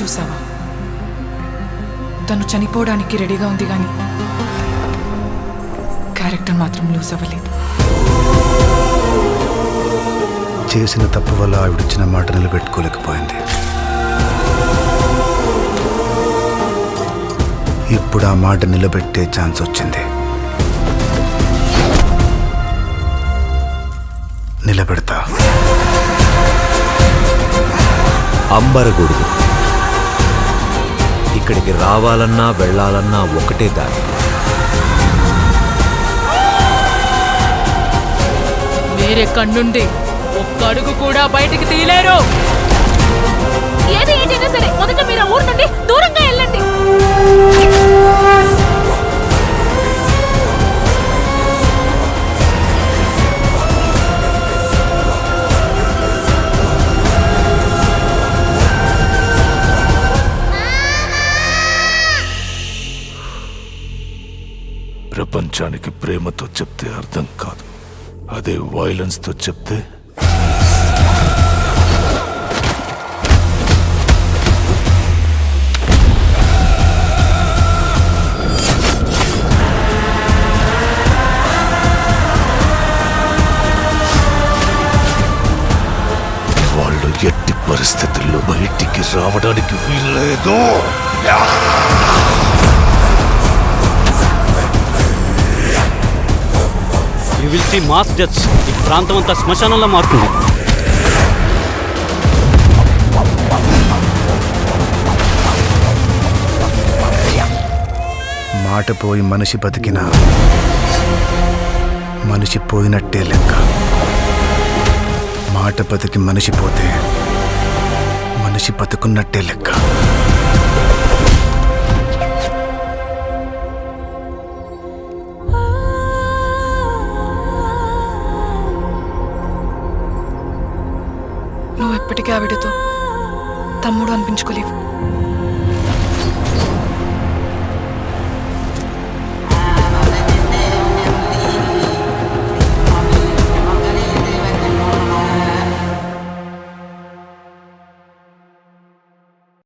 చూసావా? తను చనిపోవడానికి రెడీగా ఉంది కానీ క్యారెక్టర్ మాత్రం లూజ్ అవ్వలేదు. చేసిన తప్పు వల్ల ఆవిడిచ్చిన మాట నిలబెట్టుకోలేకపోయింది. ఇప్పుడు ఆ మాట నిలబెట్టే ఛాన్స్ వచ్చింది. నిలబెడతా. అంబరగొడుగు ఇక్కడికి రావాలన్నా వెళ్ళాలన్నా ఒకటే దారి. వేరే కన్నుండి ఒక్క అడుగు కూడా బయటికి తీయలేరు. ఏది ఏంటైనా సరే మొదట మీరు ఆ ఊరు నుండి దూరంగా వెళ్ళండి. ప్రపంచానికి ప్రేమతో చెప్తే అర్థం కాదు, అదే వైలెన్స్తో చెప్తే వాళ్ళు ఎట్టి పరిస్థితుల్లో బయటికి రావడానికి వీల్లేదు. You will see mass deaths. ఈ ప్రాంతం అంతా శ్మశానంలో మారుతుంది. మాట పోయి మనిషి బతికినా మనిషి పోయినట్టే లెక్క. మాట బతికి మనిషి పోతే మనిషి బతుకున్నట్టే లెక్క. నువ్వు ఎప్పటికీ ఆవిడతో తమ్ముడు అనిపించుకోలేవు.